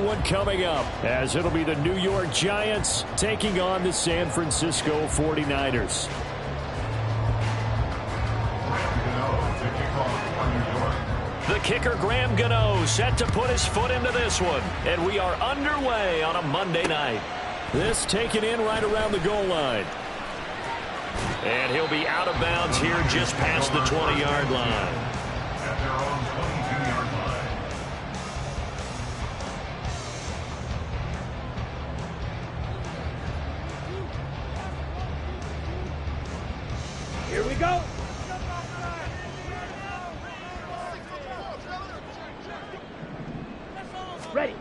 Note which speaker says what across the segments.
Speaker 1: one coming up, as it'll be the New York Giants taking on the San Francisco 49ers. The kicker, Graham Gano, set to put his foot into this one. And we are underway on a Monday night. This taken in right around the goal line. And he'll be out of bounds here just past the 20-yard line.
Speaker 2: At their own 22-yard line.
Speaker 3: Here we go. Ready.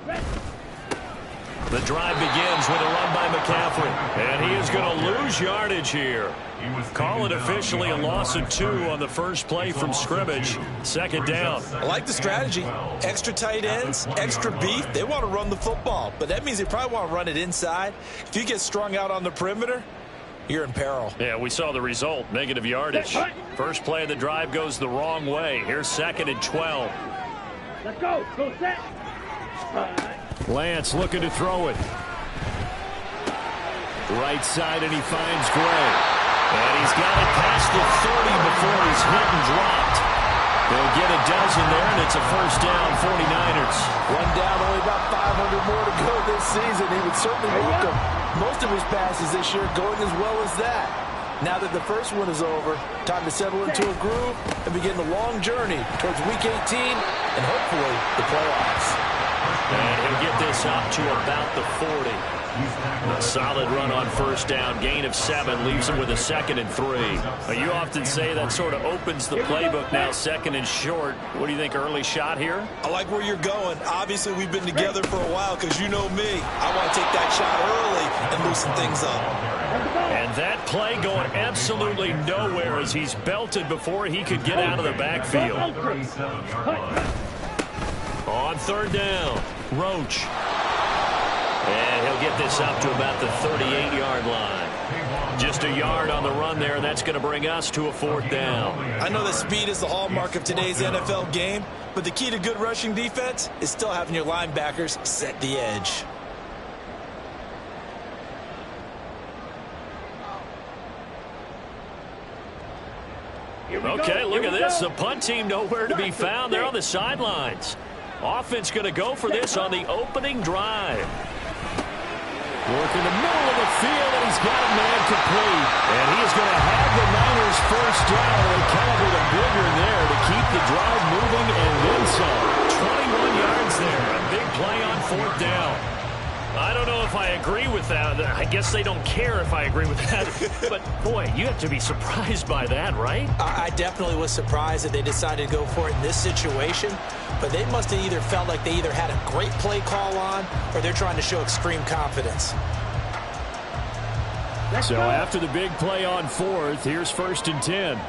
Speaker 1: The drive begins with a run by McCaffrey. And he is going to lose yardage here. Call it officially a loss of 2 on the first play from scrimmage. Second down.
Speaker 4: I like the strategy. Extra tight ends, extra beef. They want to run the football, but that means they probably want to run it inside. If you get strung out on the perimeter, you're in peril.
Speaker 1: Yeah, we saw the result. Negative yardage. First play of the drive goes the wrong way. Here's 2nd and 12.
Speaker 3: Let's go. Go set.
Speaker 1: Lance looking to throw it. Right side, and he finds Gray. And he's got it past the 30 before he's hit and dropped. They'll get a dozen there, and it's a first down, 49ers.
Speaker 4: One down, only about 500 more to go this season. He would certainly welcome most of his passes this year going as well as that. Now that the first one is over, time to settle into a groove and begin the long journey towards Week 18 and hopefully the playoffs.
Speaker 1: And he'll get this up to about the 40. A solid run on first down. Gain of 7 leaves him with a 2nd and 3. You often say that sort of opens the playbook now, 2nd and short. What do you think, early shot here?
Speaker 4: I like where you're going. Obviously, we've been together for a while because you know me. I want to take that shot early and loosen things up.
Speaker 1: And that play going absolutely nowhere as he's belted before he could get out of the backfield. On third down, Roach. And he'll get this up to about the 38-yard line. Just a yard on the run there, and that's going to bring us to a 4th down.
Speaker 4: I know that speed is the hallmark of today's NFL game, but the key to good rushing defense is still having your linebackers set the edge.
Speaker 1: Okay, look at this. The punt team nowhere to be found. They're on the sidelines. Offense going to go for this on the opening drive. Work in the middle of the field, and he's got a man complete. And he is going to have the Niners first down. They calibrate a bigger there to keep the drive moving and then some. 21 yards there. A big play on 4th down. I don't know if I agree with that. I guess they don't care if I agree with that. But, boy, you have to be surprised by that, right?
Speaker 4: I definitely was surprised that they decided to go for it in this situation. But they must have either felt like they either had a great play call on or they're trying to show extreme confidence.
Speaker 1: So after the big play on 4th, here's 1st and 10.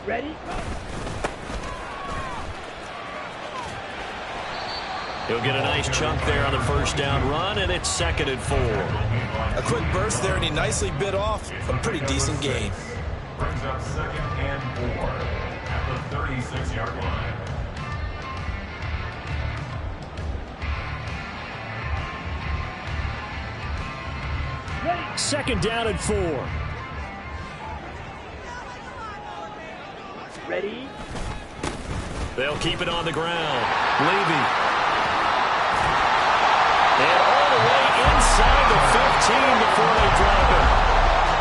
Speaker 3: Ready?
Speaker 1: He'll get a nice chunk there on the first down run, and it's 2nd and 4.
Speaker 4: A quick burst there, and he nicely bit off a pretty decent gain.
Speaker 2: Brings up 2nd and 4 at the 36-yard line.
Speaker 1: Second down and 4.
Speaker 3: Ready?
Speaker 1: They'll keep it on the ground. Levy. And all the way inside the 15 before they drop it.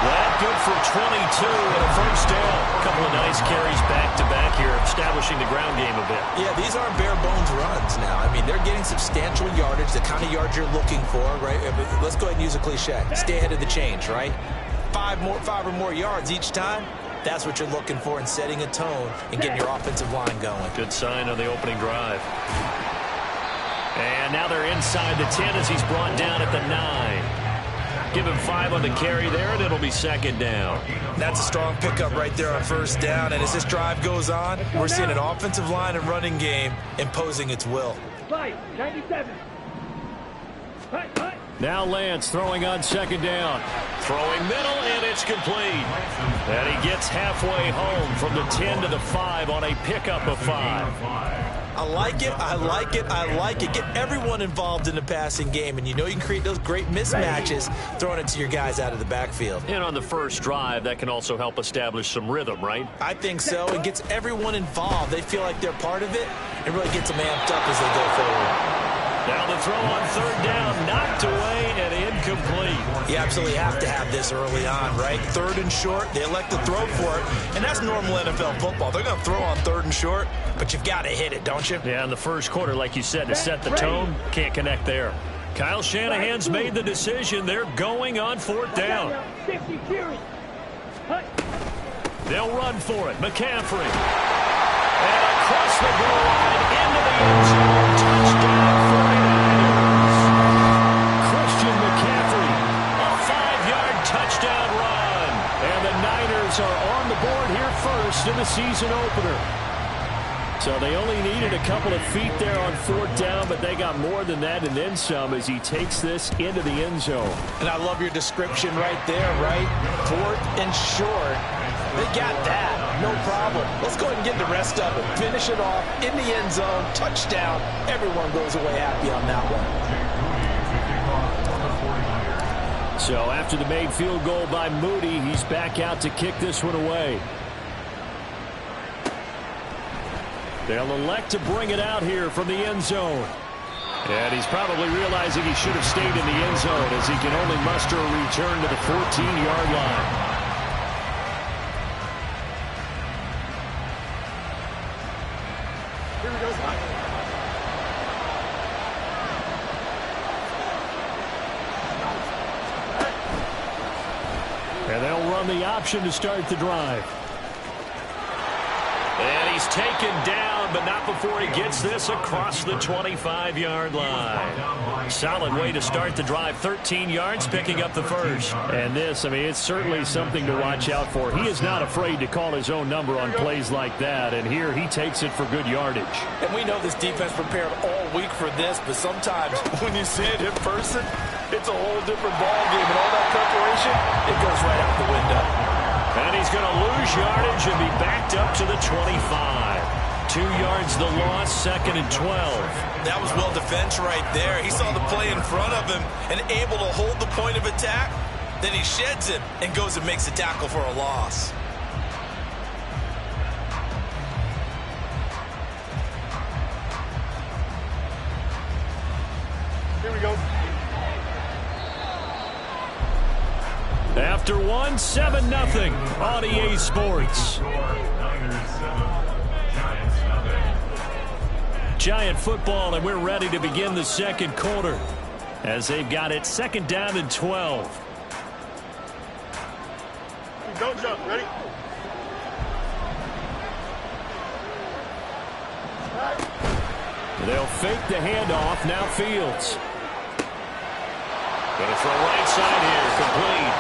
Speaker 1: That good for 22 and a first down. A couple of nice carries back-to-back here, establishing the ground game a bit.
Speaker 4: Yeah, these aren't bare-bones runs now. I mean, they're getting substantial yardage, the kind of yards you're looking for, right? Let's go ahead and use a cliche. Stay ahead of the change, right? 5 or more yards each time. That's what you're looking for in setting a tone and getting your offensive line going.
Speaker 1: Good sign on the opening drive. And now they're inside the 10 as he's brought down at the 9. Give him 5 on the carry there, and it'll be 2nd down.
Speaker 4: That's a strong pickup right there on first down. And as this drive goes on, we're seeing an offensive line and running game imposing its will.
Speaker 3: 97.
Speaker 1: Now Lance throwing on 2nd down. Throwing middle, and it's complete. And he gets halfway home from the 10 to the 5 on a pickup of 5.
Speaker 4: I like it, I like it, I like it. Get everyone involved in the passing game, and you know you can create those great mismatches throwing it to your guys out of the backfield.
Speaker 1: And on the first drive, that can also help establish some rhythm, right?
Speaker 4: I think so. It gets everyone involved. They feel like they're part of it. It really gets them amped up as they go forward.
Speaker 1: Now the throw on third down, knocked away and incomplete.
Speaker 4: You absolutely have to have this early on, right? Third and short, they elect to throw for it, and that's normal NFL football. They're going to throw on third and short, but you've got to hit it, don't you?
Speaker 1: Yeah, in the first quarter, like you said, to set the tone, can't connect there. Kyle Shanahan's made the decision. They're going on fourth down. They'll run for it. McCaffrey. And across the goal line into the end zone. Touchdown 49ers. Christian McCaffrey. A 5-yard touchdown run. And the Niners are on the board here first in the season opener. So they only needed a couple of feet there on fourth down, but they got more than that and then some as he takes this into the end zone.
Speaker 4: And I love your description right there, right? Fourth and short. They got that. No problem. Let's go ahead and get the rest of it. Finish it off in the end zone. Touchdown. Everyone goes away happy on that one.
Speaker 1: So after the made field goal by Moody, he's back out to kick this one away. They'll elect to bring it out here from the end zone. And he's probably realizing he should have stayed in the end zone as he can only muster a return to the 14-yard line.
Speaker 3: Here we go.
Speaker 1: And they'll run the option to start the drive. And he's taken down, but not before he gets this across the 25-yard line. Solid way to start the drive. 13 yards, picking up the first. And this, I mean, it's certainly something to watch out for. He is not afraid to call his own number on plays like that. And here he takes it for good yardage.
Speaker 4: And we know this defense prepared all week for this, but sometimes when you see it in person, it's a whole different ballgame. And all that preparation, it goes right out the window.
Speaker 1: And he's going to lose yardage and be backed up to the 25. 2 yards the loss, 2nd and 12.
Speaker 4: That was well defense right there. He saw the play in front of him and able to hold the point of attack. Then he sheds him and goes and makes a tackle for a loss.
Speaker 3: Here we go.
Speaker 1: After one, 7-0 on EA Sports. Giant football, and we're ready to begin the second quarter as they've got it 2nd down and 12.
Speaker 3: Don't jump. Ready?
Speaker 1: They'll fake the handoff. Now Fields. Going to throw right side here. Complete.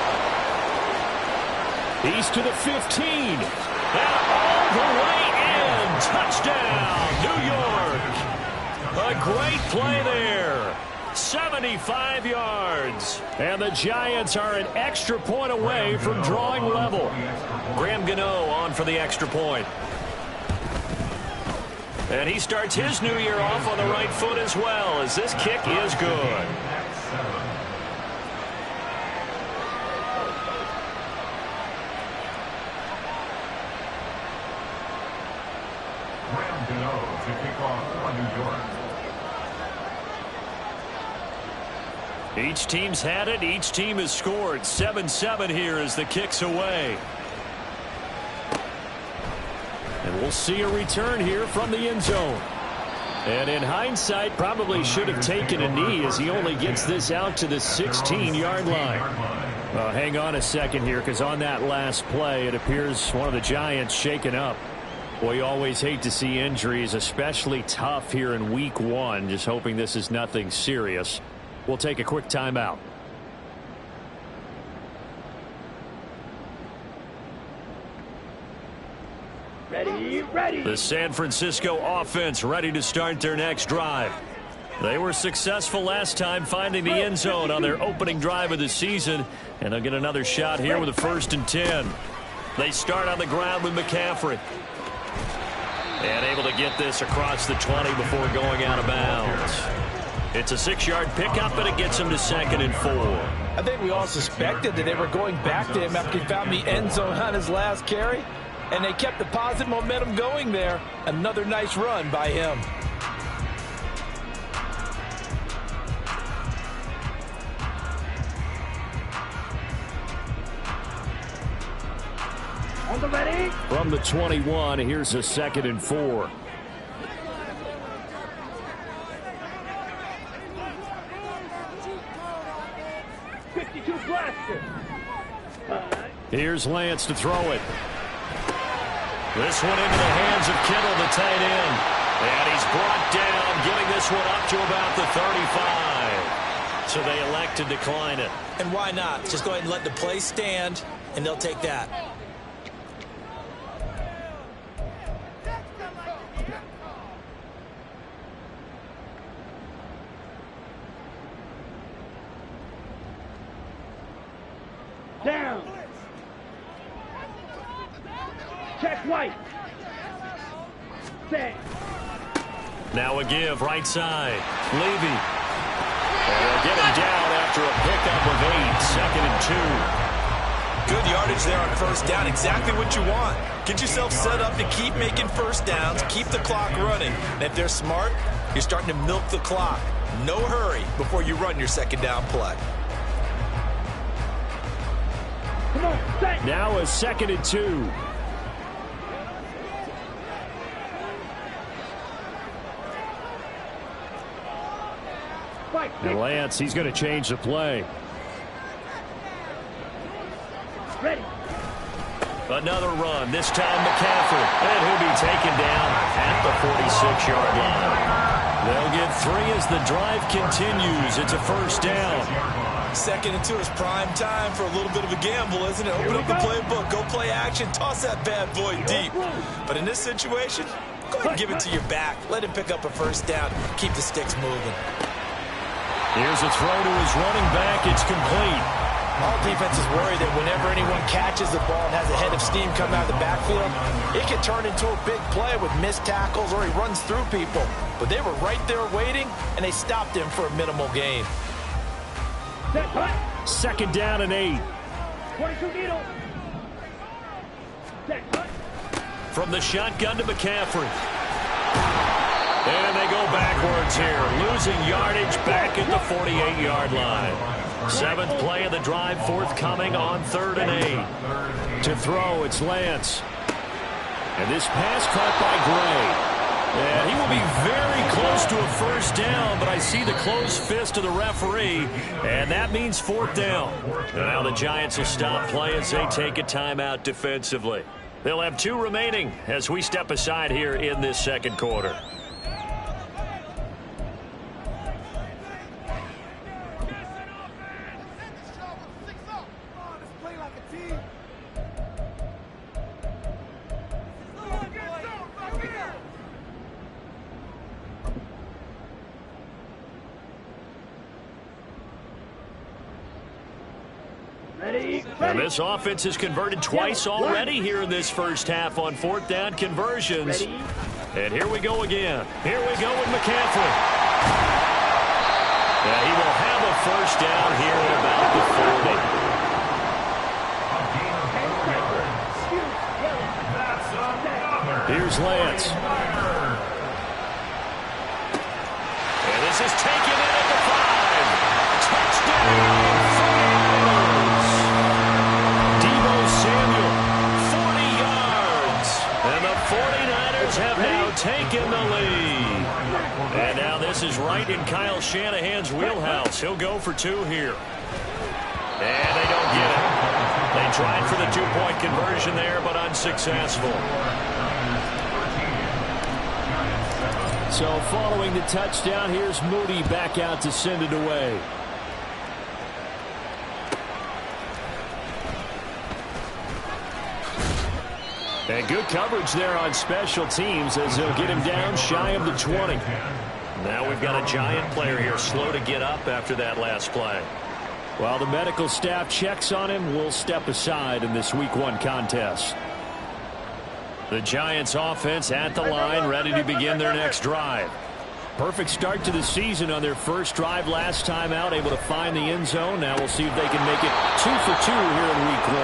Speaker 1: He's to the 15. And all the way in. Touchdown, New York. A great play there. 75 yards. And the Giants are an extra point away from drawing level. Graham Gano on for the extra point. And he starts his new year off on the right foot as well, as this kick is good.
Speaker 2: Graham Gano to kick off for New York.
Speaker 1: Each team's had it. Each team has scored. 7-7 here as the kick's away. And we'll see a return here from the end zone. And in hindsight, probably should have taken a knee as he only gets this out to the 16-yard line. Well, hang on a second here, because on that last play, it appears one of the Giants shaken up. Well, you always hate to see injuries, especially tough here in week 1. Just hoping this is nothing serious. We'll take a quick timeout.
Speaker 3: Ready.
Speaker 1: The San Francisco offense ready to start their next drive. They were successful last time finding the end zone on their opening drive of the season, and they'll get another shot here with a 1st and 10. They start on the ground with McCaffrey. And able to get this across the 20 before going out of bounds. It's a 6-yard pickup, and it gets him to 2nd and 4.
Speaker 4: I think we all suspected that they were going back to him after he found the end zone on his last carry, and they kept the positive momentum going there. Another nice run by him.
Speaker 3: On the ready.
Speaker 1: From the 21, here's a 2nd and 4. Here's Lance to throw it. This one into the hands of Kittle, the tight end. And he's brought down, getting this one up to about the 35. So they elect to decline it.
Speaker 4: And why not? Just go ahead and let the play stand, and they'll take that.
Speaker 3: Down. Check White. Set.
Speaker 1: Now a give, right side. Levy. And they'll get him down after a pickup of 8, 2nd and 2.
Speaker 5: Good yardage there on first down. Exactly what you want. Get yourself set up to keep making first downs, keep the clock running. And if they're smart, you're starting to milk the clock. No hurry before you run your 2nd down play.
Speaker 3: Come on, set.
Speaker 1: Now a 2nd and 2. And Lance, he's going to change the play.
Speaker 3: Ready.
Speaker 1: Another run, this time McCaffrey. And he'll be taken down at the 46-yard line. They'll get 3 as the drive continues. It's a 1st down.
Speaker 5: 2nd and 2 is prime time for a little bit of a gamble, isn't it? Open up the playbook, go play action, toss that bad boy deep. But in this situation, go ahead and give it to your back. Let him pick up a 1st down. Keep the sticks moving.
Speaker 1: Here's a throw to his running back. It's complete.
Speaker 4: All defenses worry that whenever anyone catches the ball and has a head of steam come out of the backfield, it can turn into a big play with missed tackles or he runs through people. But they were right there waiting, and they stopped him for a minimal gain.
Speaker 1: 2nd down and 8.
Speaker 3: 22 needle. Set.
Speaker 1: From the shotgun to McCaffrey. And they go backwards here, losing yardage back at the 48-yard line. 7th play of the drive, forthcoming on 3rd and 8. To throw, it's Lance. And this pass caught by Gray. And he will be very close to a 1st down, but I see the closed fist of the referee, and that means 4th down. And now the Giants will stop play as they take a timeout defensively. They'll have 2 remaining as we step aside here in this 2nd quarter. And this offense has converted twice already here in this 1st half on 4th down conversions. And here we go again. Here we go with McCaffrey. And he will have a 1st down here at about the 40. Here's Lance. And this is taken in at the 5. Touchdown. Samuel, 40 yards, and the 49ers have now taken the lead. And now this is right in Kyle Shanahan's wheelhouse. He'll go for 2 here. And they don't get it. They tried for the 2-point conversion there, but unsuccessful. So following the touchdown, here's Moody back out to send it away. And good coverage there on special teams as they'll get him down shy of the 20. Now we've got a Giant player here slow to get up after that last play. While the medical staff checks on him, we'll step aside in this Week 1 contest. The Giants offense at the line, ready to begin their next drive. Perfect start to the season on their first drive last time out, able to find the end zone. Now we'll see if they can make it 2 for 2 here in week 1.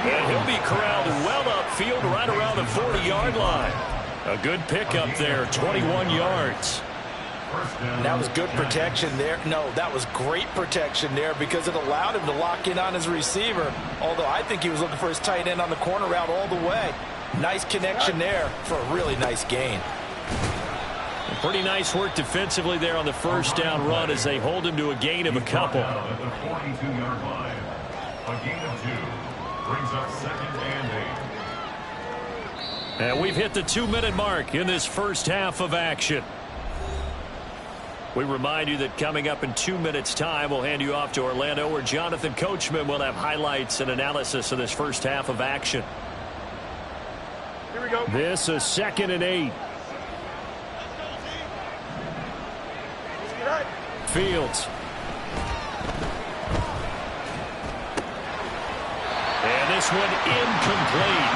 Speaker 1: And he'll be corralled well upfield right around the 40-yard line. A good pickup there, 21 yards.
Speaker 4: That was good protection there. No, that was great protection there because it allowed him to lock in on his receiver. Although I think he was looking for his tight end on the corner route all the way. Nice connection there for a really nice gain.
Speaker 1: Pretty nice work defensively there on the first down run as they hold him to a gain of a couple.
Speaker 2: At the 42-yard line. A gain of 2 brings up 2nd and 8.
Speaker 1: And we've hit the 2-minute mark in this first half of action. We remind you that coming up in 2 minutes' time, we'll hand you off to Orlando, where Jonathan Coachman will have highlights and analysis of this first half of action.
Speaker 3: Here we go.
Speaker 1: This is 2nd and 8. Fields. And this one incomplete.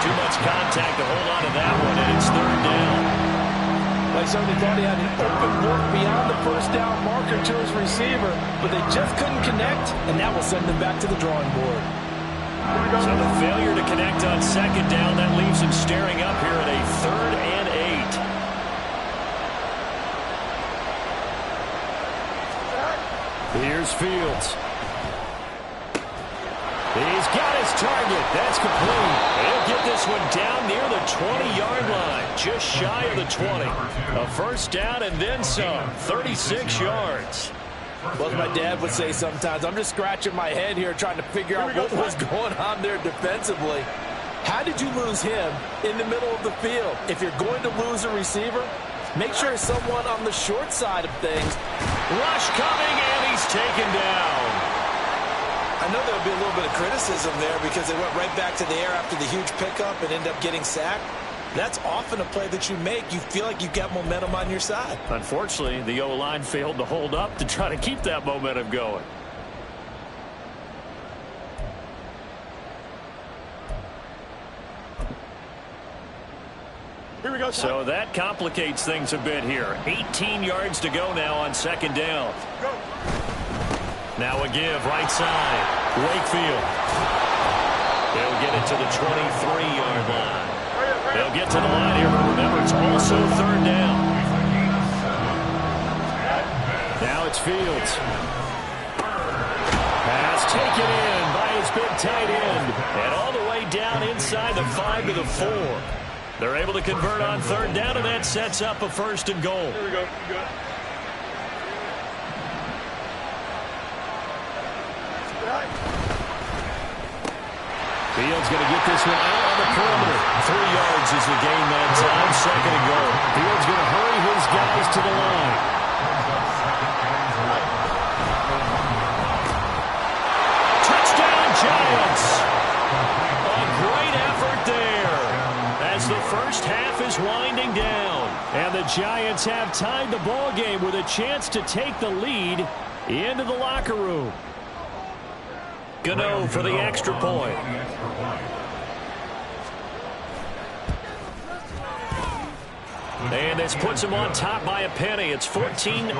Speaker 1: Too much contact to hold on to that one, and it's 3rd down.
Speaker 4: They certainly thought he had an open look beyond the first down marker to his receiver, but they just couldn't connect, and that will send them back to the drawing board.
Speaker 1: So the failure to connect on 2nd down, that leaves him staring up here at a 3rd and 8. Here's Fields. He's got his target. That's complete. He'll get this one down near the 20-yard line, just shy of the 20. A first down and then some, 36 yards.
Speaker 4: Well, as my dad would say sometimes, I'm just scratching my head here trying to figure out what was going on there defensively. How did you lose him in the middle of the field? If you're going to lose a receiver, make sure it's someone on the short side of things.
Speaker 1: Rush coming, and he's taken down.
Speaker 5: I know there'll be a little bit of criticism there because they went right back to the air after the huge pickup and ended up getting sacked. That's often a play that you make. You feel like you've got momentum on your side.
Speaker 1: Unfortunately, the O-line failed to hold up to try to keep that momentum going.
Speaker 3: Here we go.
Speaker 1: So that complicates things a bit here. 18 yards to go now on 2nd down.
Speaker 3: Go.
Speaker 1: Now a give, right side. Wakefield. They'll get it to the 23-yard line. They'll get to the line here, but remember, it's also 3rd down. Now it's Fields. Pass taken in by his big tight end. And all the way down inside the 5 to the 4. They're able to convert on 3rd down, and that sets up a 1st and goal.
Speaker 3: Here we go. Good.
Speaker 1: Fields going to get this one out on the perimeter. 3 yards is the gain that time. 2nd and goal. Fields going to hurry his guys to the line. Touchdown, Giants. A great effort there as the first half is winding down. And the Giants have tied the ball game with a chance to take the lead into the locker room. Gano for the extra point. And this puts him on top by a penny. It's 14-13.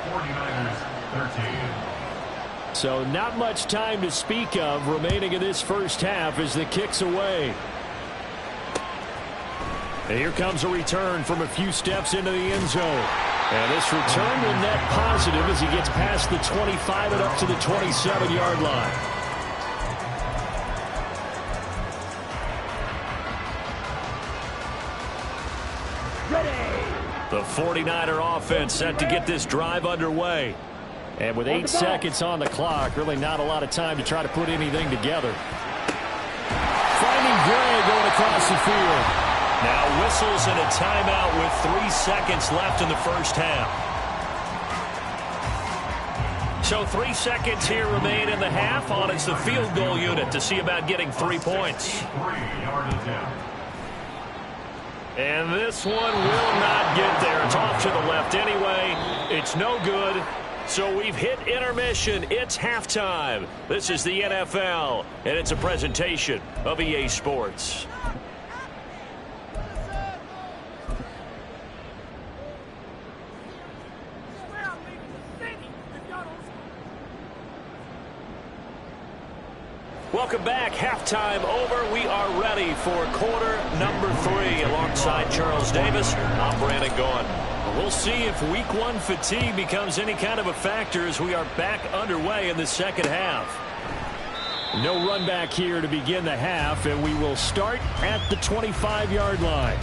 Speaker 2: 49ers 13.
Speaker 1: So not much time to speak of remaining in this first half as the kick's away. And here comes a return from a few steps into the end zone. And this return will net positive as he gets past the 25 and up to the 27-yard line. The 49er offense set to get this drive underway. And with 8 seconds on the clock, really not a lot of time to try to put anything together. Finding Gray going across the field. Now whistles and a timeout with 3 seconds left in the first half. So 3 seconds here remain in the half on it's the field goal unit to see about getting 3 points.
Speaker 2: 3-yard attempt.
Speaker 1: And this one will not get there. It's off to the left anyway. It's no good. So we've hit intermission. It's halftime. This is the NFL, and it's a presentation of EA Sports. Welcome back. Halftime over. We are ready for quarter number 3 alongside Charles Davis. I'm Brandon Gaudin. We'll see if week 1 fatigue becomes any kind of a factor as we are back underway in the second half. No run back here to begin the half, and we will start at the 25-yard line.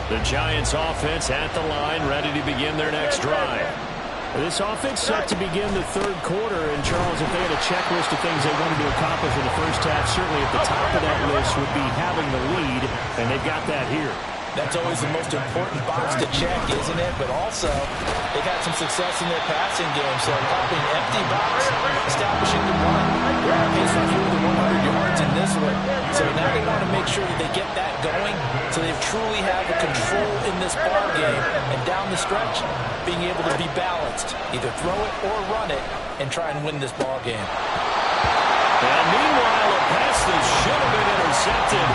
Speaker 1: The Giants offense at the line, ready to begin their next drive. This offense set to begin the third quarter, and Charles, if they had a checklist of things they wanted to accomplish in the first half, certainly at the top of that list would be having the lead, and they've got that here.
Speaker 4: That's always the most important box to check, isn't it? But also, they've had some success in their passing game, so probably an empty box, establishing the run. Pacing fewer than 100 yards in this one. So now they want to make sure that they get that going, so they truly have a control in this ball game. And down the stretch, being able to be balanced, either throw it or run it, and try and win this ball game.
Speaker 1: And meanwhile, a pass that should have been intercepted,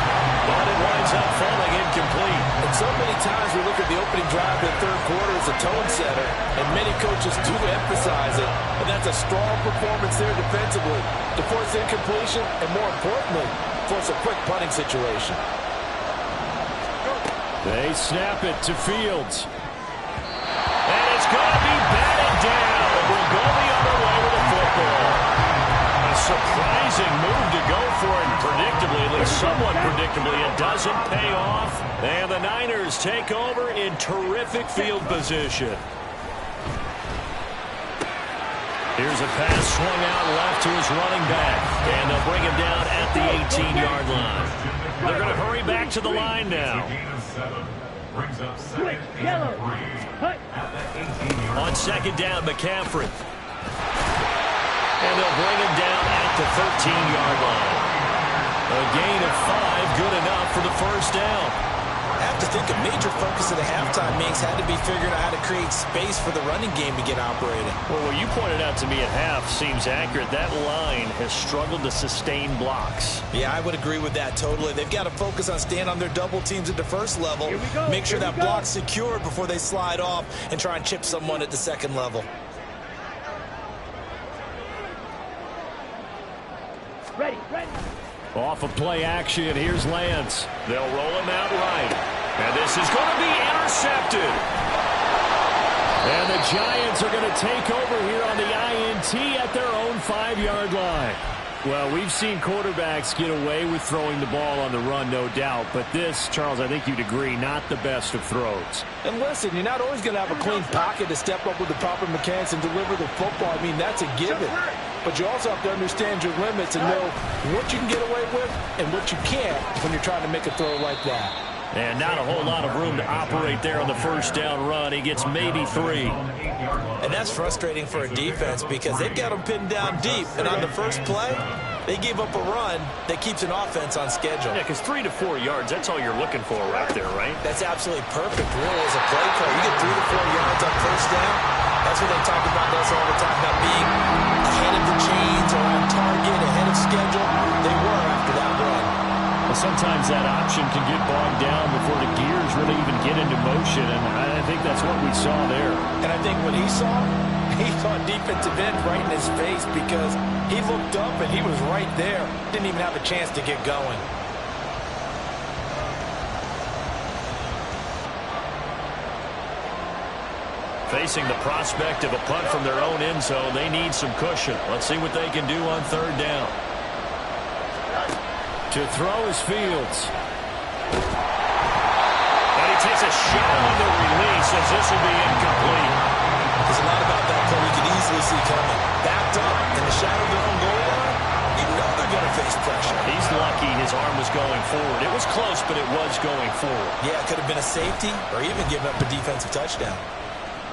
Speaker 1: but it winds up falling incomplete.
Speaker 4: And so many times we look at the opening drive of the third quarter as a tone setter, and many coaches do emphasize it, and that's a strong performance there defensively to force incompletion and, more importantly, force a quick punting situation.
Speaker 1: They snap it to Fields. And it's going to be batted down. We'll go the other way with the football. A surprising move to go for it, predictably, at least somewhat predictably, it doesn't pay off. And the Niners take over in terrific field position. Here's a pass swung out left to his running back, and they'll bring him down at the 18-yard line. They're going to hurry back to the line now.
Speaker 2: Brings up second and 3 at the 18-yard line.
Speaker 1: On second down, McCaffrey. And they'll bring him down at the 13-yard line. A gain of 5, good enough for the first down.
Speaker 5: I have to think a major focus of the halftime meetings had to be figuring out how to create space for the running game to get operating.
Speaker 1: Well, what you pointed out to me at half seems accurate. That line has struggled to sustain blocks.
Speaker 5: Yeah, I would agree with that totally. They've got to focus on staying on their double teams at the first level. Make sure that block's secured before they slide off and try and chip someone at the second level.
Speaker 3: Ready.
Speaker 1: Off of play action, here's Lance. They'll roll him out right. And this is going to be intercepted. And the Giants are going to take over here on the INT at their own 5-yard line. Well, we've seen quarterbacks get away with throwing the ball on the run, no doubt. But this, Charles, I think you'd agree, not the best of throws.
Speaker 4: And listen, you're not always going to have a clean pocket to step up with the proper mechanics and deliver the football. I mean, that's a given. But you also have to understand your limits and know what you can get away with and what you can't when you're trying to make a throw like that.
Speaker 1: And not a whole lot of room to operate there on the first down run. He gets maybe 3.
Speaker 5: And that's frustrating for a defense because they've got them pinned down deep. And on the first play, they gave up a run that keeps an offense on schedule.
Speaker 1: Yeah, because 3 to 4 yards, that's all you're looking for right there, right?
Speaker 5: That's absolutely perfect, really, as a play call. You get 3 to 4 yards on first down. That's what they talk about us all the time, about being ahead of the chains or on target, ahead of schedule. They were after that run.
Speaker 1: Well, sometimes that option can get bogged down before the gears really even get into motion, and I think that's what we saw there.
Speaker 4: And I think what he saw a defensive end right in his face because he looked up and he was right there. Didn't even have a chance to get going.
Speaker 1: Facing the prospect of a punt from their own end zone, they need some cushion. Let's see what they can do on third down. To throw is Fields. And he takes a shot on the release as this will be incomplete.
Speaker 5: There's a lot about that play we could easily see coming. Backed up in the shadow of their own goal line, you know they're going to face pressure.
Speaker 1: He's lucky his arm was going forward. It was close, but it was going forward.
Speaker 5: Yeah, it could have been a safety or even given up a defensive touchdown.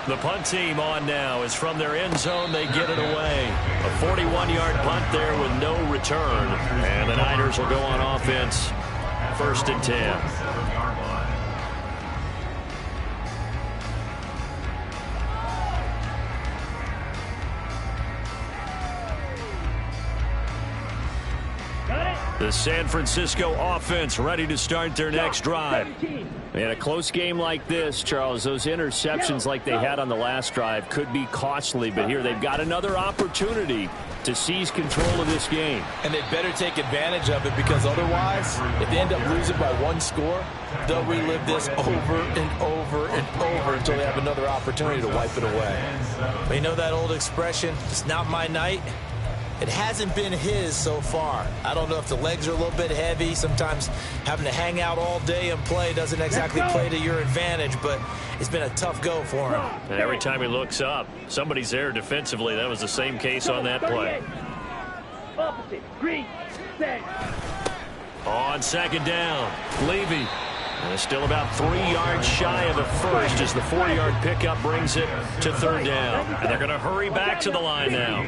Speaker 1: The punt team on now is from their end zone. They get it away. A 41-yard punt there with no return. And the Niners will go on offense, 1st and 10. The San Francisco offense ready to start their next drive. In a close game like this, Charles, those interceptions like they had on the last drive could be costly, but here they've got another opportunity to seize control of this game.
Speaker 4: And they better take advantage of it, because otherwise, if they end up losing by 1 score, they'll relive this over and over and over until they have another opportunity to wipe it away.
Speaker 5: But you know that old expression, it's not my night? It hasn't been his so far. I don't know if the legs are a little bit heavy. Sometimes having to hang out all day and play doesn't exactly play to your advantage, but it's been a tough go for him.
Speaker 1: And every time he looks up, somebody's there defensively. That was the same case on that play.
Speaker 3: Opposite. Green. Set.
Speaker 1: On 2nd down, Levy. And still about 3 yards shy of the first as the 4-yard pickup brings it to 3rd down. And they're going to hurry back to the line now.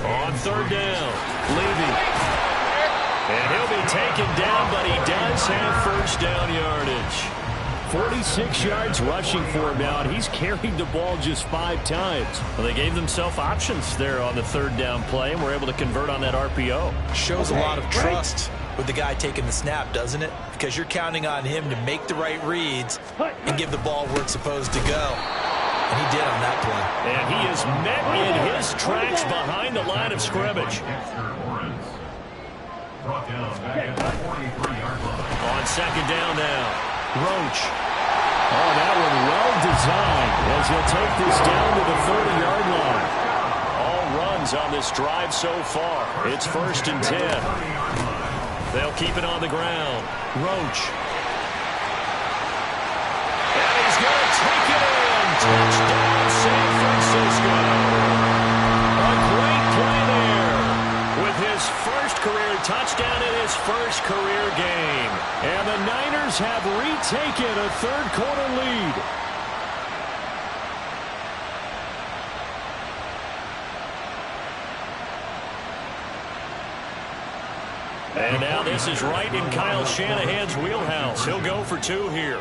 Speaker 1: On 3rd down, Levy. And he'll be taken down, but he does have 1st down yardage. 46 yards rushing for him now, and he's carried the ball just 5 times. Well, they gave themselves options there on the 3rd down play, and were able to convert on that RPO.
Speaker 5: Shows a lot of trust with the guy taking the snap, doesn't it? Because you're counting on him to make the right reads and give the ball where it's supposed to go. And he did on that play.
Speaker 1: And he is met in his tracks behind the line of scrimmage. On 2nd down now, Roach. Oh, that one well designed as he'll take this down to the 30-yard line. All runs on this drive so far. It's 1st and 10. They'll keep it on the ground. Roach. And he's going to take it in. Touchdown, San Francisco. A great play there with his first career touchdown in his first career game. And the Niners have retaken a 3rd quarter lead. And now this is right in Kyle Shanahan's wheelhouse. He'll go for 2 here.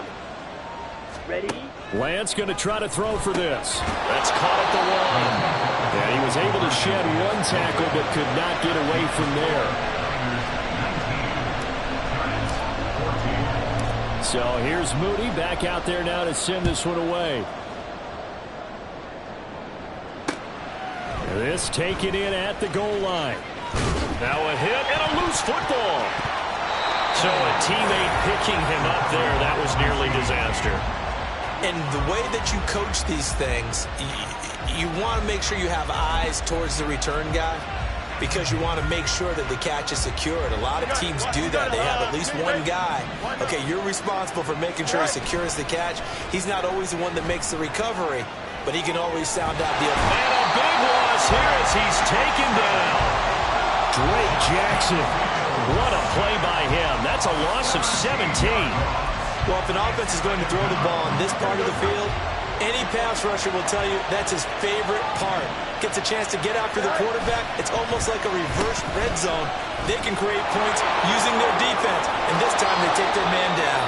Speaker 3: Ready?
Speaker 1: Lance going to try to throw for this. That's caught at the 1. And he was able to shed 1 tackle but could not get away from there. So here's Moody back out there now to send this one away. This taken in at the goal line. Now a hit and a loose football. So a teammate picking him up there, that was nearly disaster.
Speaker 5: And the way that you coach these things, you want to make sure you have eyes towards the return guy, because you want to make sure that the catch is secured. A lot of teams do that. They have at least one guy. Okay, you're responsible for making sure he secures the catch. He's not always the one that makes the recovery, but he can always sound out the other.
Speaker 1: And a big loss here as he's taken down. Drake Jackson. What a play by him. That's a loss of 17.
Speaker 5: Well, if an offense is going to throw the ball in this part of the field, any pass rusher will tell you that's his favorite part. Gets a chance to get after the quarterback. It's almost like a reverse red zone. They can create points using their defense, and this time they take their man down.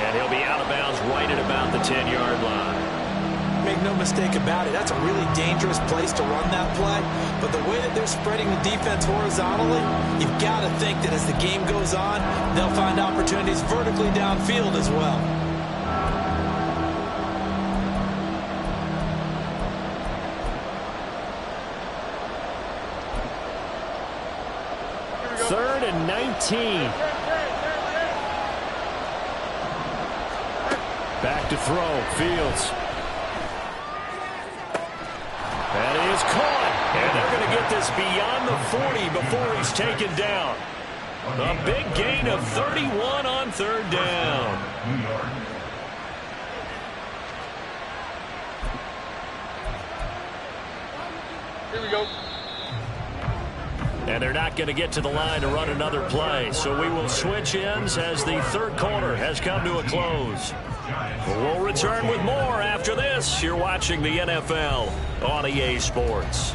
Speaker 1: And he'll be out of bounds right at about the 10-yard line.
Speaker 5: Make no mistake about it, that's a really dangerous place to run that play. But the way that they're spreading the defense horizontally, you've got to think that as the game goes on, they'll find opportunities vertically downfield as well.
Speaker 1: Third and 19. Back to throw, Fields. That is caught, and they're going to get this beyond the 40 before he's taken down. A big gain of 31 on 3rd down.
Speaker 3: Here we go.
Speaker 1: And they're not going to get to the line to run another play. So we will switch ends as the 3rd quarter has come to a close. We'll return with more after this. You're watching the NFL on EA Sports.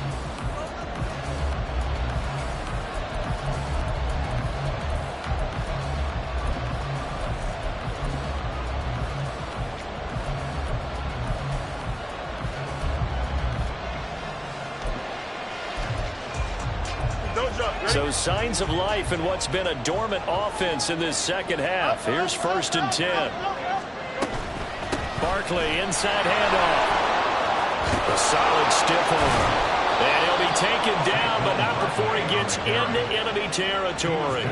Speaker 1: So signs of life in what's been a dormant offense in this second half. Here's 1st and 10. Barkley inside handoff. A solid stiff arm. And he'll be taken down, but not before he gets into enemy territory.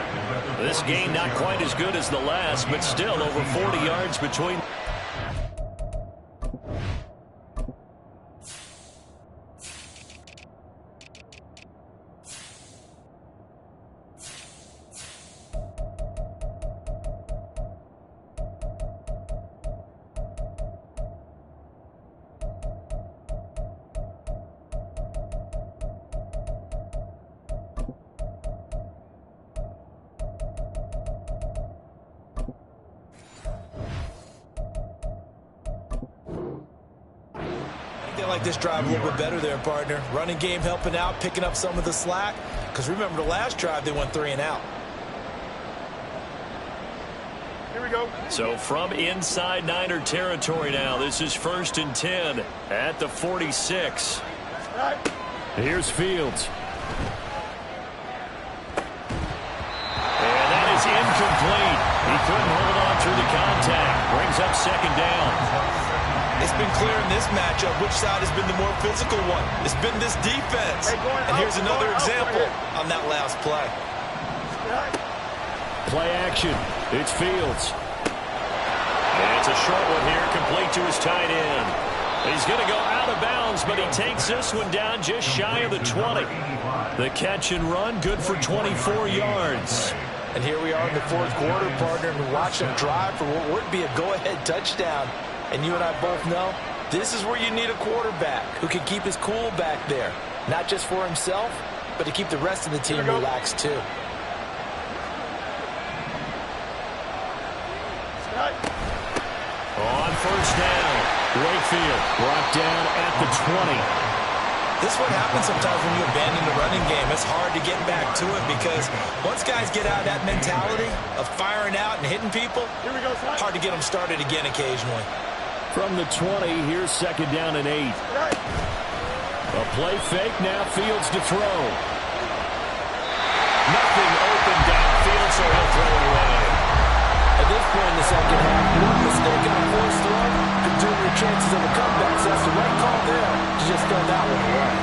Speaker 1: This game not quite as good as the last, but still over 40 yards between.
Speaker 5: They like this drive a little bit better there, partner. Running game helping out, picking up some of the slack. Because remember, the last drive, they went 3 and out.
Speaker 3: Here we go.
Speaker 1: So from inside Niner territory now, this is 1st and 10 at the 46. Here's Fields. And that is incomplete. He couldn't hold on through the contact. Brings up 2nd down.
Speaker 5: It's been clear in this matchup which side has been the more physical one. It's been this defense. And here's another example on that last play.
Speaker 1: Play action. It's Fields. And it's a short one here, complete to his tight end. He's going to go out of bounds, but he takes this one down just shy of the 20. The catch and run, good for 24 yards.
Speaker 4: And here we are in the 4th quarter, partner, and we watch them drive for what would be a go-ahead touchdown. And you and I both know this is where you need a quarterback who can keep his cool back there. Not just for himself, but to keep the rest of the team relaxed too.
Speaker 1: On 1st down, Wakefield brought down at the 20.
Speaker 5: This is what happens sometimes when you abandon the running game. It's hard to get back to it because once guys get out of that mentality of firing out and hitting people, hard to get them started again occasionally.
Speaker 1: From the 20, here's 2nd down and 8. A play fake, now Fields to throw. Nothing open downfield, so he'll throw it away.
Speaker 4: At this point in the second half, one mistake on a forced throw could doom your chances of a comeback, so that's the right call there to just throw that one away.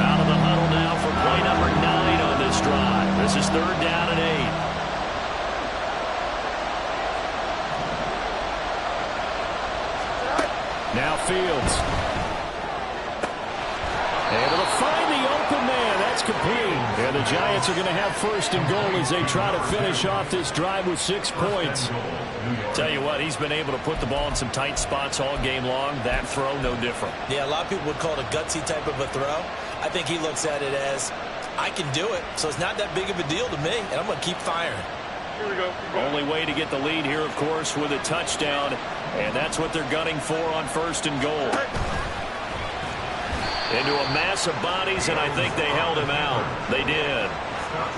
Speaker 1: Out of the huddle now for play number 9 on this drive. This is 3rd down and 8. Now Fields. Able to find the open man. That's complete. And the Giants are going to have 1st and goal as they try to finish off this drive with 6 points. Tell you what, he's been able to put the ball in some tight spots all game long. That throw, no different.
Speaker 5: Yeah, a lot of people would call it a gutsy type of a throw. I think he looks at it as, I can do it, so it's not that big of a deal to me, and I'm going to keep firing.
Speaker 3: Here we go.
Speaker 1: Only way to get the lead here, of course, with a touchdown, and that's what they're gunning for on 1st and goal. Into a mass of bodies, and I think they held him out. They did.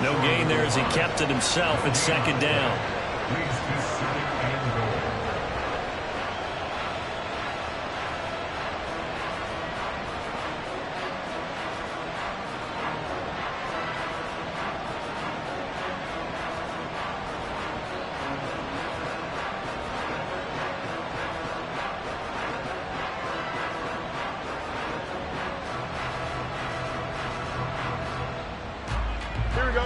Speaker 1: No gain there as he kept it himself at 2nd down.
Speaker 3: Here we go.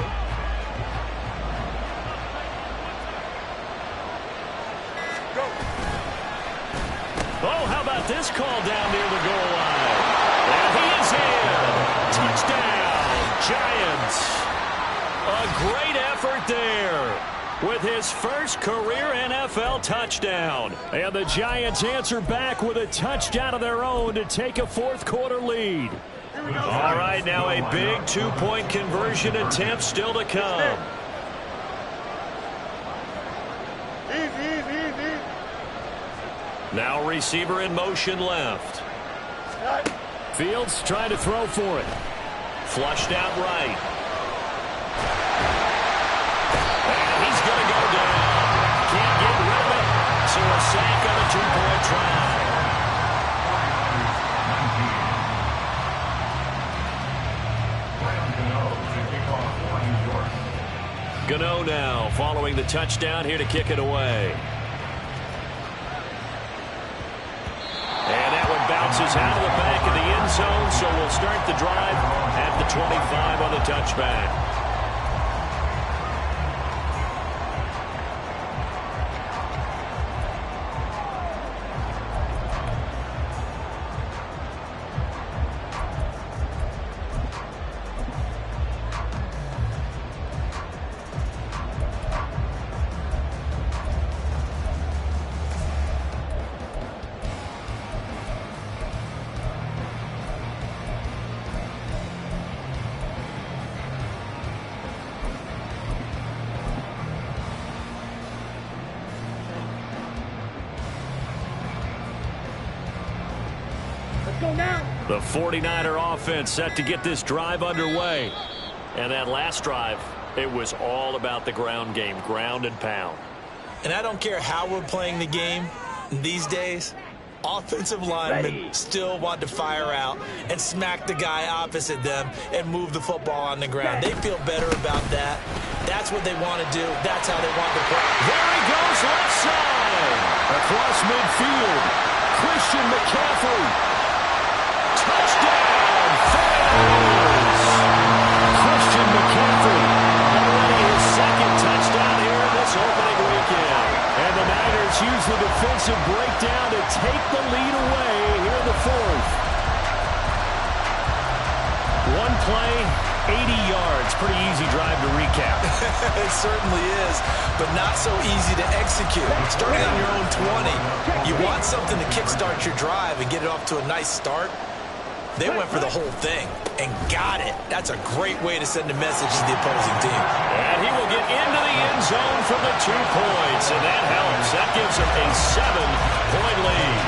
Speaker 3: Go.
Speaker 1: Oh, how about this call down near the goal line? And he is in. Touchdown, Giants. A great effort there with his first career NFL touchdown. And the Giants answer back with a touchdown of their own to take a 4th quarter lead. All right, now a big two-point conversion attempt still to come.
Speaker 3: Easy.
Speaker 1: Now receiver in motion left. Fields trying to throw for it. Flushed out right. And he's going to go down. Can't get rid of it. So a sack on a two-point try. Gano now following the touchdown here to kick it away. And that one bounces out of the back of the end zone, so we'll start the drive at the 25 on the touchback. The 49er offense set to get this drive underway. And that last drive, it was all about the ground game, ground and pound.
Speaker 5: And I don't care how we're playing the game these days, offensive linemen still want to fire out and smack the guy opposite them and move the football on the ground. They feel better about that. That's what they want to do. That's how they want to play.
Speaker 1: There he goes, left side. Across midfield, Christian McCaffrey. Touchdown, Falcons! Christian McCaffrey, already his second touchdown here in this opening weekend. And the Niners use the defensive breakdown to take the lead away here in the fourth. One play, 80 yards. Pretty easy drive to recap.
Speaker 5: It certainly is, but not so easy to execute. Starting on your own 20, you want something to kickstart your drive and get it off to a nice start. They went for the whole thing and got it. That's a great way to send a message to the opposing team.
Speaker 1: And he will get into the end zone for the 2 points, and that helps. That gives him a 7-point lead.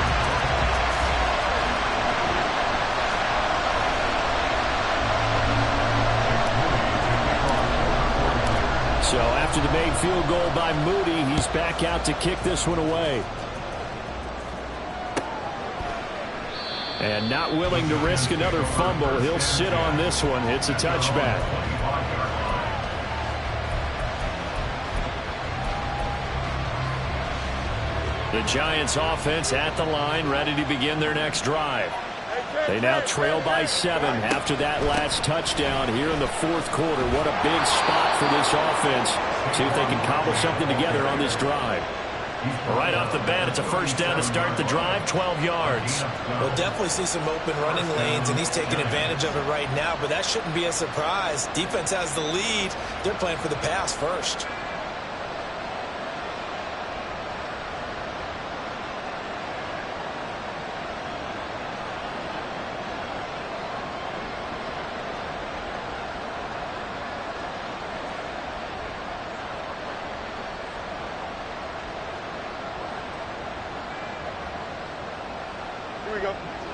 Speaker 1: So after the made field goal by Moody, he's back out to kick this one away. And not willing to risk another fumble, he'll sit on this one. It's a touchback. The Giants offense at the line, ready to begin their next drive. They now trail by 7 after that last touchdown here in the fourth quarter. What a big spot for this offense. See if they can cobble something together on this drive. Right off the bat, it's a first down to start the drive, 12 yards.
Speaker 5: We'll definitely see some open running lanes, and he's taking advantage of it right now, but that shouldn't be a surprise. Defense has the lead. They're playing for the pass first.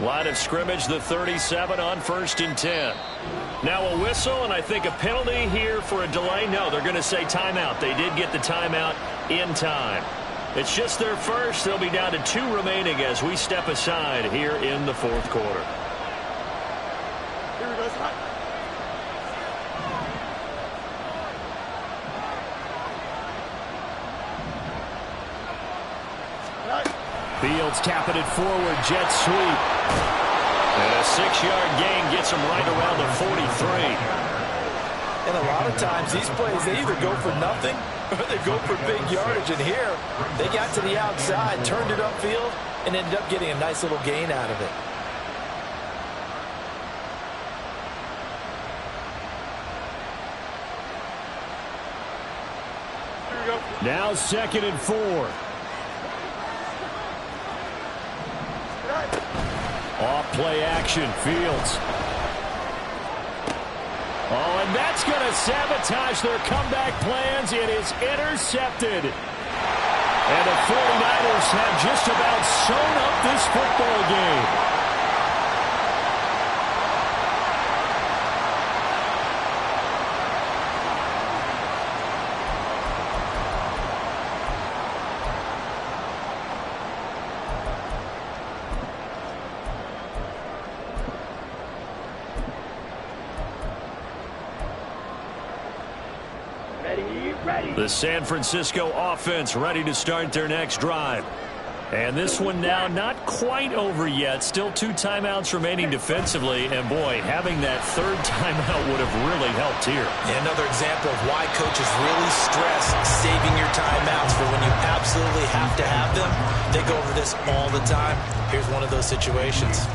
Speaker 1: Line of scrimmage, the 37 on 1st and 10. Now a whistle, and I think a penalty here for a delay. No, they're going to say timeout. They did get the timeout in time. It's just their first. They'll be down to 2 remaining as we step aside here in the fourth quarter.
Speaker 3: Here we go, Scott.
Speaker 1: Fields tapping it forward, jet sweep. And a 6-yard gain gets him right around the 43.
Speaker 4: And a lot of times these plays, they either go for nothing or they go for big yardage. And here, they got to the outside, turned it upfield, and ended up getting a nice little gain out of it.
Speaker 3: Here we go.
Speaker 1: Now 2nd and 4. Off play action, Fields. And that's going to sabotage their comeback plans. It is intercepted. And the 49ers have just about sewn up this football game. The San Francisco offense ready to start their next drive. And this one now not quite over yet. Still 2 timeouts remaining defensively. And, boy, having that 3rd timeout would have really helped here.
Speaker 5: Yeah, another example of why coaches really stress saving your timeouts for when you absolutely have to have them. They go over this all the time. Here's one of those situations.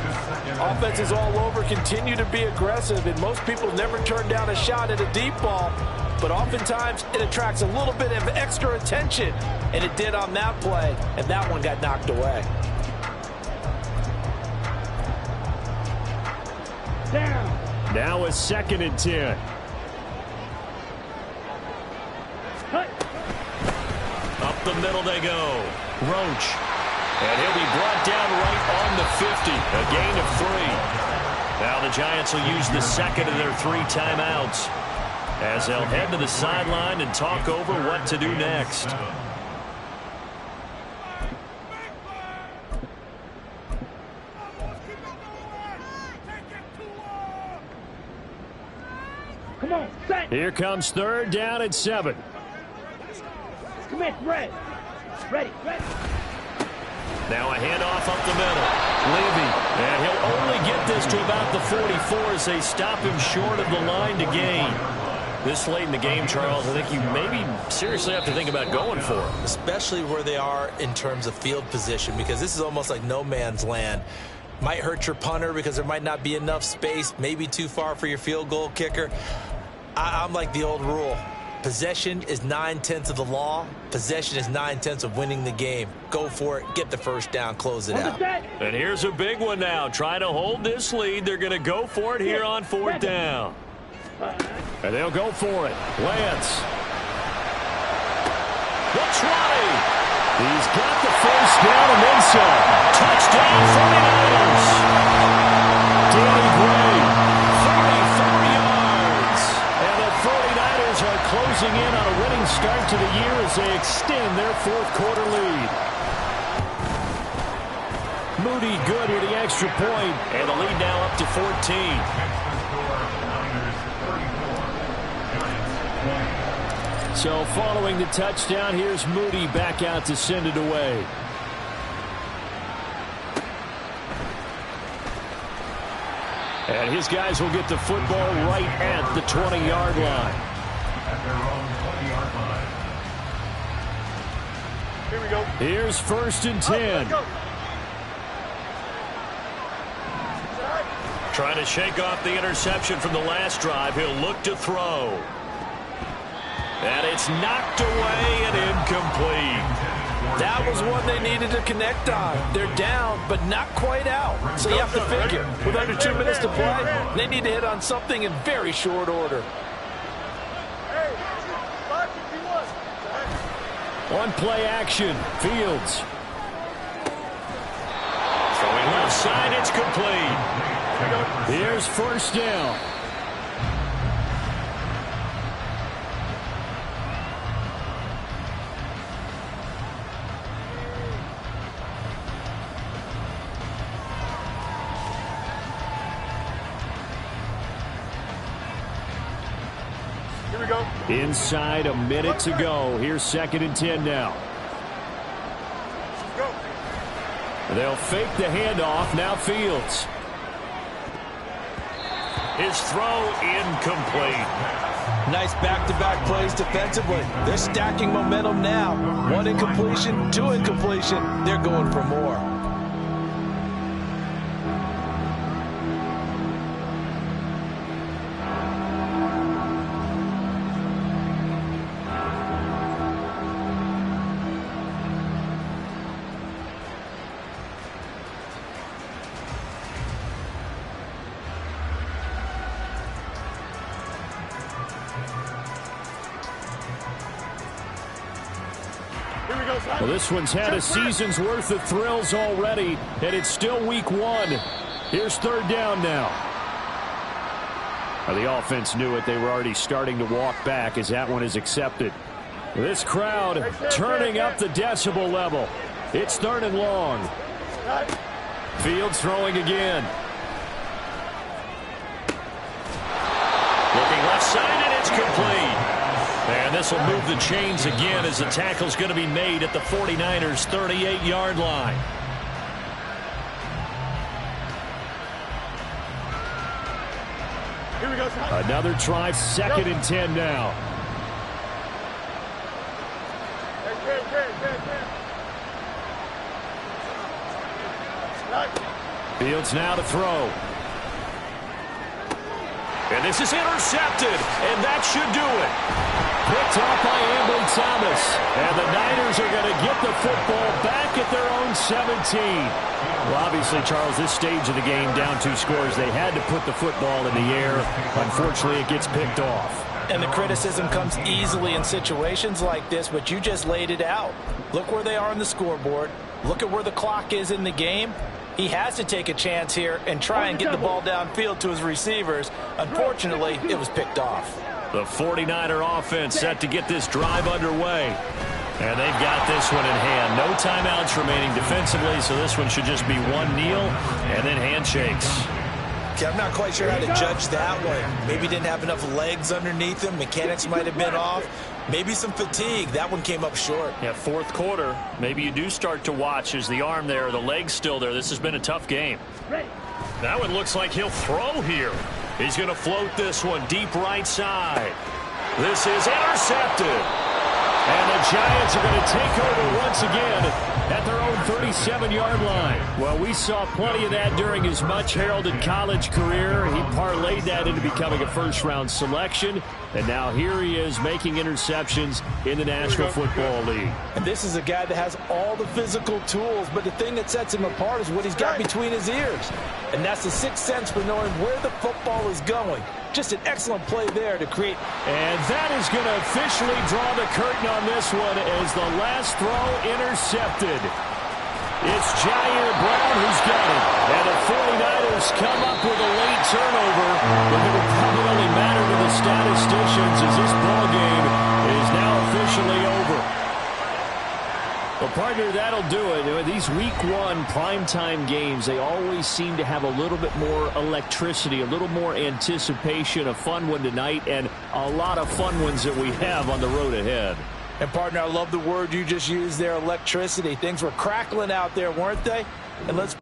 Speaker 4: Offenses all over continue to be aggressive, and most people never turn down a shot at a deep ball. But oftentimes, it attracts a little bit of extra attention. And it did on that play, and that one got knocked away.
Speaker 1: Down. Now a 2nd and 10. Up the middle they go. Roach. And he'll be brought down right on the 50. A gain of 3. Now the Giants will use the 2nd of their 3 timeouts, as they'll head to the sideline and talk over what to do next.
Speaker 6: Come on, set.
Speaker 1: Here comes 3rd down and 7.
Speaker 6: Commit, ready. Ready.
Speaker 1: Now a handoff up the middle. Levy. And he'll only get this to about the 44 as they stop him short of the line to gain. This late in the game, Charles, I think you maybe seriously have to think about going for it.
Speaker 5: Especially where they are in terms of field position, because this is almost like no man's land. Might hurt your punter because there might not be enough space, maybe too far for your field goal kicker. I'm like the old rule. Possession is 9/10 of the law. Possession is 9/10 of winning the game. Go for it. Get the 1st down. Close it out.
Speaker 1: And here's a big one now. Trying to hold this lead. They're going to go for it here on 4th down. And they'll go for it. Lance. The 20. He's got the 1st down and then some. Touchdown 49ers. Danny Gray, 44 yards. And the 49ers are closing in on a winning start to the year as they extend their 4th quarter lead. Moody good with the extra point, and the lead now up to 14. So following the touchdown, here's Moody back out to send it away. And his guys will get the football right at the 20-yard line.
Speaker 2: At their own 20-yard line.
Speaker 3: Here we go.
Speaker 1: Here's 1st and 10.
Speaker 3: Let's go.
Speaker 1: Trying to shake off the interception from the last drive. He'll look to throw. And it's knocked away and incomplete.
Speaker 4: That was one they needed to connect on. They're down, but not quite out. So you have to figure, with under 2 minutes to play, they need to hit on something in very short order.
Speaker 1: On play action, Fields. Throwing left side, it's complete. Here's 1st down.
Speaker 3: Here we go.
Speaker 1: Inside a minute to go. Here's 2nd and 10 now.
Speaker 3: Go.
Speaker 1: They'll fake the handoff. Now Fields. His throw incomplete.
Speaker 4: Nice back-to-back plays defensively. They're stacking momentum now. 1 incompletion, 2 incompletion. They're going for more.
Speaker 1: Well, this one's had a season's worth of thrills already, and it's still week 1. Here's 3rd down now. The offense knew it. They were already starting to walk back as that one is accepted. This crowd turning up the decibel level. It's 3rd and long. Fields throwing again. Looking left side, and it's complete. And this will move the chains again as the tackle's going to be made at the 49ers' 38-yard line.
Speaker 3: Here we go.
Speaker 1: Another try, 2nd and 10 now. Fields now to throw. And this is intercepted, and that should do it. Picked off by Ambry Thomas. And the Niners are going to get the football back at their own 17. Well, obviously, Charles, this stage of the game, down 2 scores, they had to put the football in the air. Unfortunately, it gets picked off.
Speaker 4: And the criticism comes easily in situations like this, but you just laid it out. Look where they are on the scoreboard. Look at where the clock is in the game. He has to take a chance here and try and get the ball downfield to his receivers. Unfortunately, it was picked off.
Speaker 1: The 49er offense set to get this drive underway. And they've got this one in hand. No timeouts remaining defensively, so this one should just be one kneel and then handshakes.
Speaker 5: Okay, I'm not quite sure how to judge that one. Maybe didn't have enough legs underneath him. Mechanics might have been off. Maybe some fatigue. That one came up short.
Speaker 1: Yeah, 4th quarter. Maybe you do start to watch as the arm there, the leg's still there. This has been a tough game. That one looks like he'll throw here. He's going to float this one deep right side. This is intercepted. And the Giants are going to take over once again at their own 37-yard line. Well, we saw plenty of that during his much-heralded college career. He parlayed that into becoming a first-round selection. And now here he is making interceptions in the National Football League.
Speaker 4: And this is a guy that has all the physical tools, but the thing that sets him apart is what he's got between his ears. And that's the sixth sense for knowing where the football is going. Just an excellent play there to create.
Speaker 1: And that is going to officially draw the curtain on this one as the last throw intercepted. It's Jair Brown who's got it. And the 49ers come up with a late turnover. But it will probably only matter to the statisticians as this ball game is now officially over. Well, partner, that'll do it. These Week 1 primetime games, they always seem to have a little bit more electricity, a little more anticipation. A fun one tonight, and a lot of fun ones that we have on the road ahead.
Speaker 4: And, partner, I love the word you just used there, electricity. Things were crackling out there, weren't they? And let's